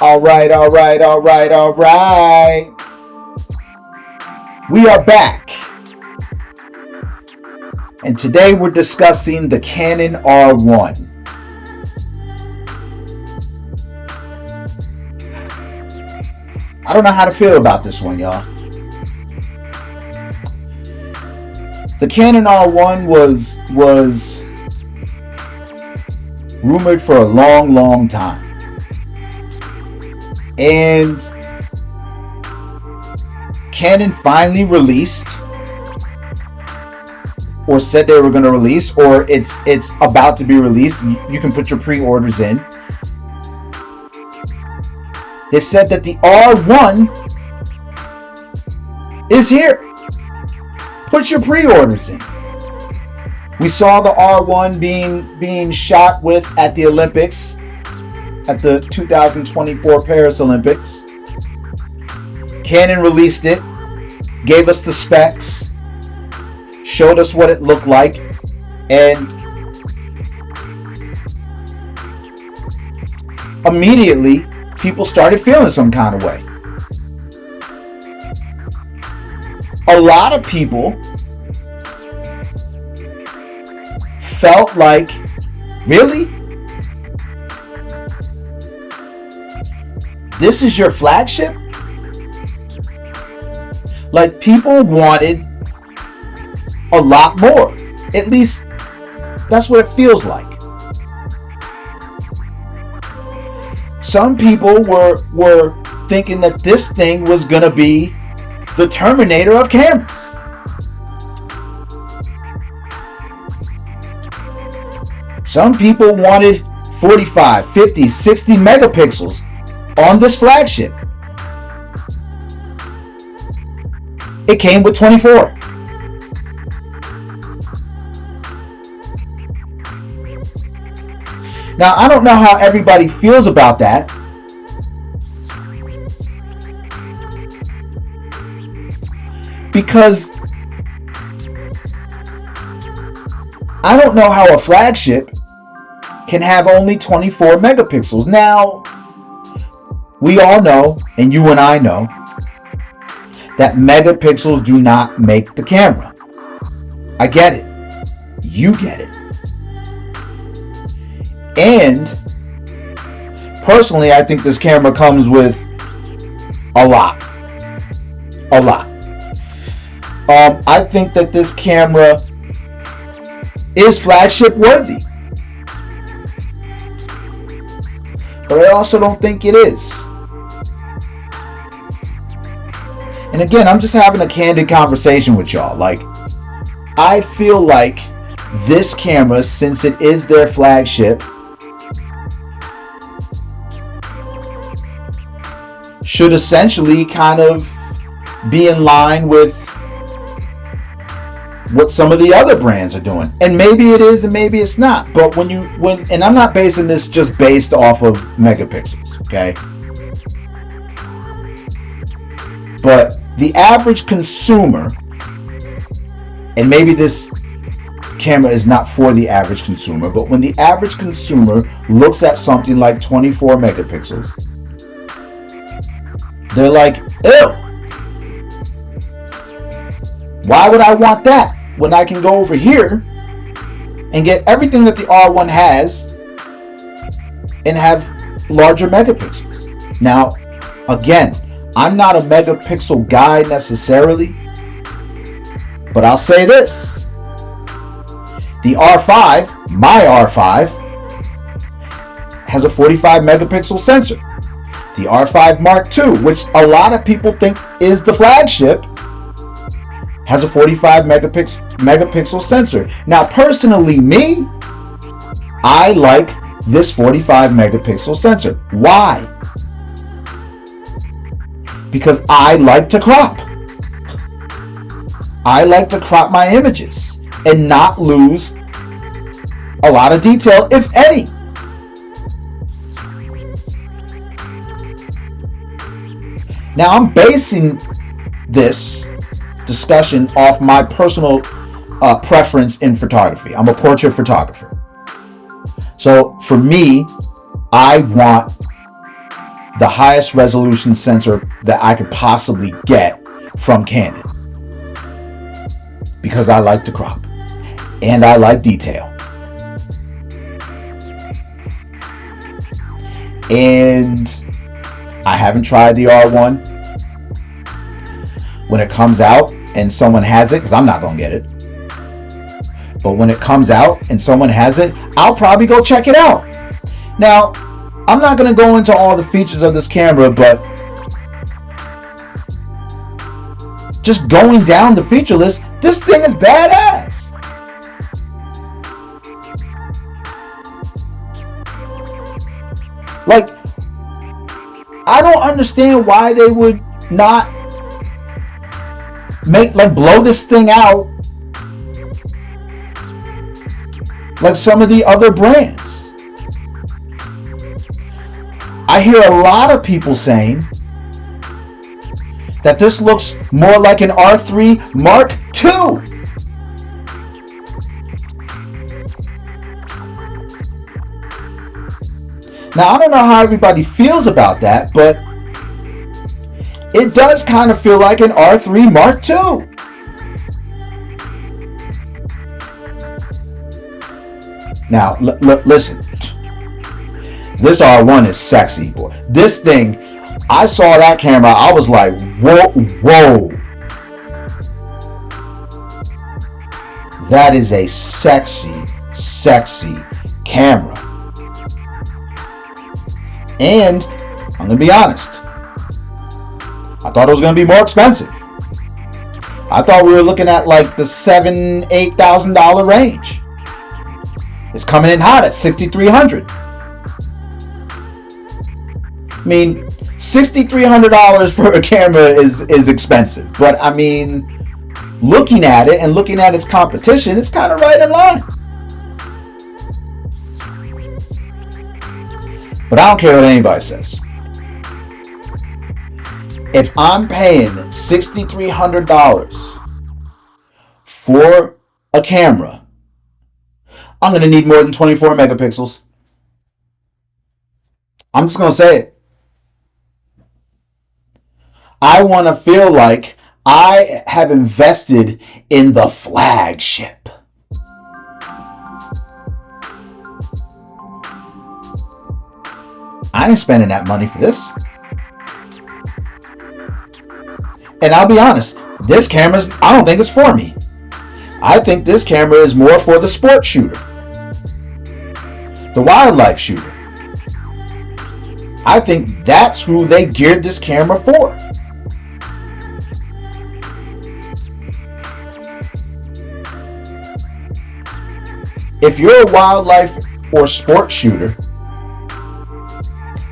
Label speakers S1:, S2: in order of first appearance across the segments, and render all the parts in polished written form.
S1: All right. We are back. And today we're discussing the Canon R1. I don't know how to feel about this one, y'all. The Canon R1 was rumored for a long time. And Canon finally released, or said they were going to release, or it's about to be released. You can put your pre-orders in. They said that the R1 is here. Put your pre-orders in. We saw the R1 being shot with at the Olympics, at the 2024 Paris Olympics. Canon released it, gave us the specs, showed us what it looked like, and immediately people started feeling some kind of way. A lot of people felt like, really? This is your flagship? Like, people wanted a lot more. At least that's what it feels like. Some people were thinking that this thing was going to be the Terminator of cameras. Some people wanted 45, 50, 60 megapixels on this flagship. It came with 24. Now, I don't know how everybody feels about that. Because I don't know how a flagship can have only 24 megapixels. Now, we all know, and you and I know, that megapixels do not make the camera. I get it. You get it. And personally, I think this camera comes with a lot. I think that this camera is flagship worthy. But I also don't think it is. And again, I'm just having a candid conversation with y'all. Like, I feel like this camera, since it is their flagship, should essentially kind of be in line with what some of the other brands are doing. And maybe it is and maybe it's not. But and I'm not basing this just based off of megapixels, okay? But the average consumer, and maybe this camera is not for the average consumer, but when the average consumer looks at something like 24 megapixels, they're like, ew. Why would I want that when I can go over here and get everything that the R1 has and have larger megapixels? Now, again, I'm not a megapixel guy necessarily, but I'll say this. The R5, my R5, has a 45 megapixel sensor. The R5 Mark II, which a lot of people think is the flagship, has a 45 megapixel sensor. Now, personally, me, I like this 45 megapixel sensor. Why? Because I like to crop. I like to crop my images and not lose a lot of detail, if any. Now, I'm basing this discussion off my personal preference in photography. I'm a portrait photographer. So for me, I want the highest resolution sensor that I could possibly get from Canon. Because I like to crop. And I like detail. And I haven't tried the R1. When it comes out and someone has it, because I'm not going to get it. But when it comes out and someone has it, I'll probably go check it out. Now, I'm not going to go into all the features of this camera, but just going down the feature list, this thing is badass. Like, I don't understand why they would not blow this thing out like some of the other brands. I hear a lot of people saying that this looks more like an R3 Mark II. Now, I don't know how everybody feels about that, but it does kind of feel like an R3 Mark II. Now, listen. This R1 is sexy, boy. This thing, I saw that camera, I was like, whoa. That is a sexy camera. And I'm going to be honest, I thought it was going to be more expensive. I thought we were looking at like the $7,000-$8,000 range. It's coming in hot at $6,300. I mean, $6,300 for a camera is expensive. But I mean, looking at it and looking at its competition, it's kind of right in line. But I don't care what anybody says. If I'm paying $6,300 for a camera, I'm going to need more than 24 megapixels. I'm just going to say it. I want to feel like I have invested in the flagship. I ain't spending that money for this. And I'll be honest, this camera, I don't think it's for me. I think this camera is more for the sport shooter, the wildlife shooter. I think that's who they geared this camera for. If you're a wildlife or sport shooter,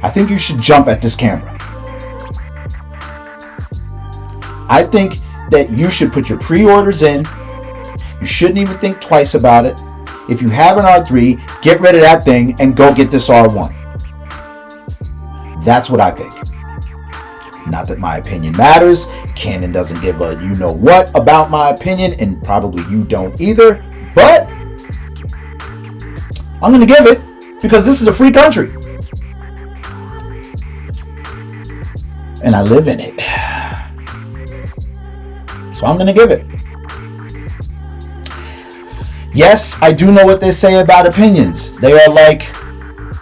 S1: I think you should jump at this camera. I think that you should put your pre-orders in. You shouldn't even think twice about it. If you have an R3, get rid of that thing and go get this R1. That's what I think. Not that my opinion matters. Canon doesn't give a you-know-what about my opinion, and probably you don't either. But I'm going to give it because this is a free country. And I live in it. So I'm going to give it. Yes, I do know what they say about opinions. They are like,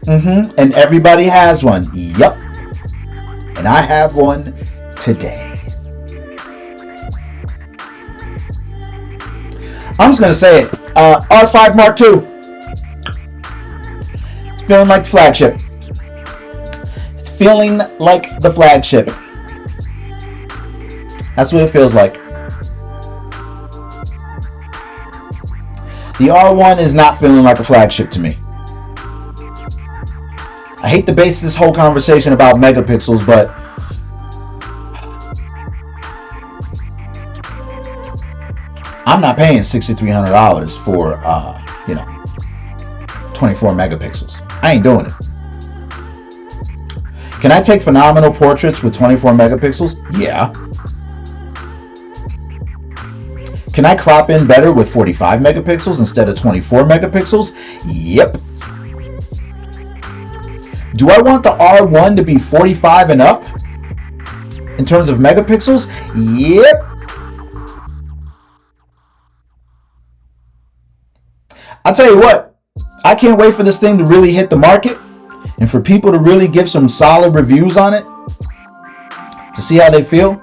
S1: and everybody has one. Yup. And I have one today. I'm just going to say it. R5 Mark II. It's feeling like the flagship. It's feeling like the flagship. That's what it feels like. The R1 is not feeling like a flagship to me. I hate to base this whole conversation about megapixels, but I'm not paying $6,300 for 24 megapixels. I ain't doing it. Can I take phenomenal portraits with 24 megapixels? Yeah. Can I crop in better with 45 megapixels instead of 24 megapixels? Yep. Do I want the R1 to be 45 and up in terms of megapixels? Yep. I'll tell you what, I can't wait for this thing to really hit the market and for people to really give some solid reviews on it to see how they feel.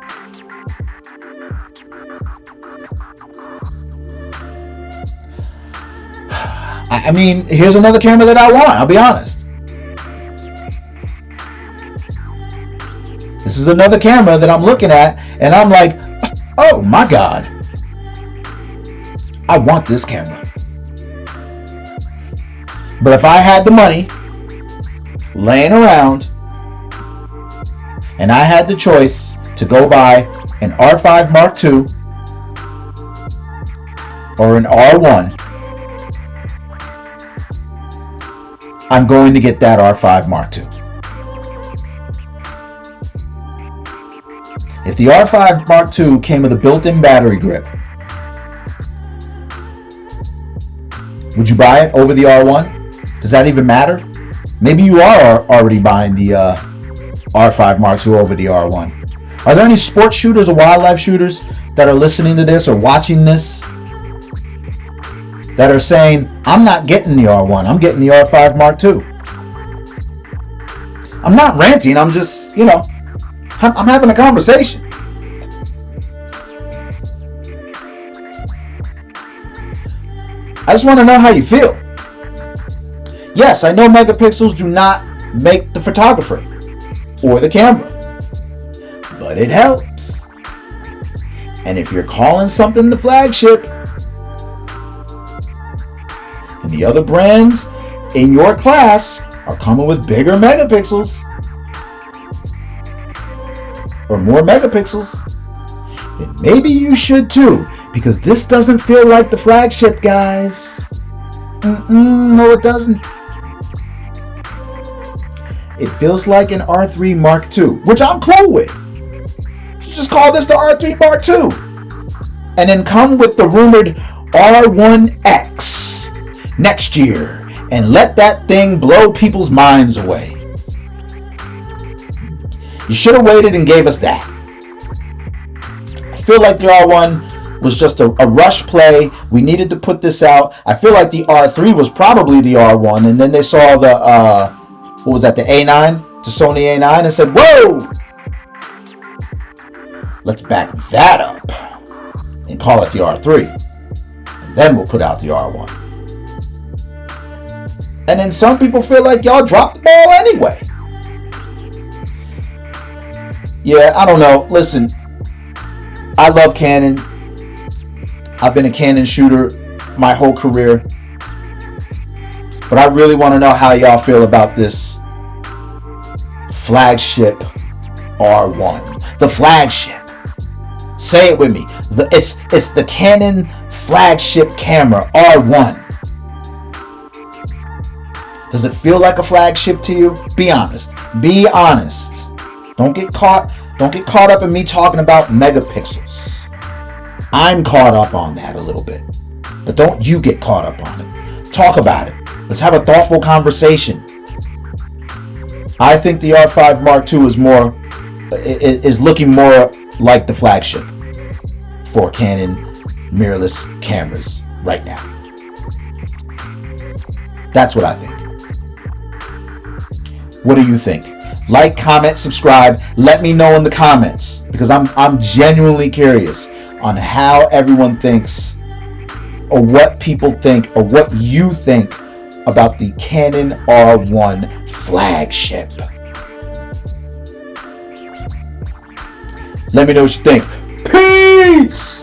S1: I mean, here's another camera that I want, I'll be honest. This is another camera that I'm looking at and I'm like, oh my God, I want this camera. But if I had the money laying around and I had the choice to go buy an R5 Mark II or an R1, I'm going to get that R5 Mark II. If the R5 Mark II came with a built-in battery grip, would you buy it over the R1? Does that even matter? Maybe you are already buying the R5 Mark II over the R1. Are there any sports shooters or wildlife shooters that are listening to this or watching this that are saying, I'm not getting the R1, I'm getting the R5 Mark II? I'm not ranting, I'm just, I'm having a conversation. I just want to know how you feel. Yes, I know megapixels do not make the photographer or the camera, but it helps. And if you're calling something the flagship, and the other brands in your class are coming with bigger megapixels or more megapixels, then maybe you should too, because this doesn't feel like the flagship, guys. No, it doesn't. It feels like an R3 Mark II, which I'm cool with. You just call this the R3 Mark II. And then come with the rumored R1X next year and let that thing blow people's minds away. You should have waited and gave us that. I feel like the R1 was just a rush play. We needed to put this out. I feel like the R3 was probably the R1, and then they saw the what was that, the A9, the Sony A9, and said, whoa, let's back that up and call it the R3, and then we'll put out the R1. And then some people feel like y'all dropped the ball anyway. Yeah, I don't know. Listen, I love Canon. I've been a Canon shooter my whole career. But I really want to know how y'all feel about this flagship R1. The flagship. Say it with me. It's the Canon flagship camera R1. Does it feel like a flagship to you? Be honest. Be honest. Don't get caught up in me talking about megapixels. I'm caught up on that a little bit. But don't you get caught up on it. Talk about it. Let's have a thoughtful conversation. I think the R5 Mark II is looking more like the flagship for Canon mirrorless cameras right now. That's what I think. What do you think? Like, comment, subscribe. Let me know in the comments, because I'm genuinely curious on how everyone thinks, or what people think, or what you think about the Canon R1 flagship. Let me know what you think. Peace!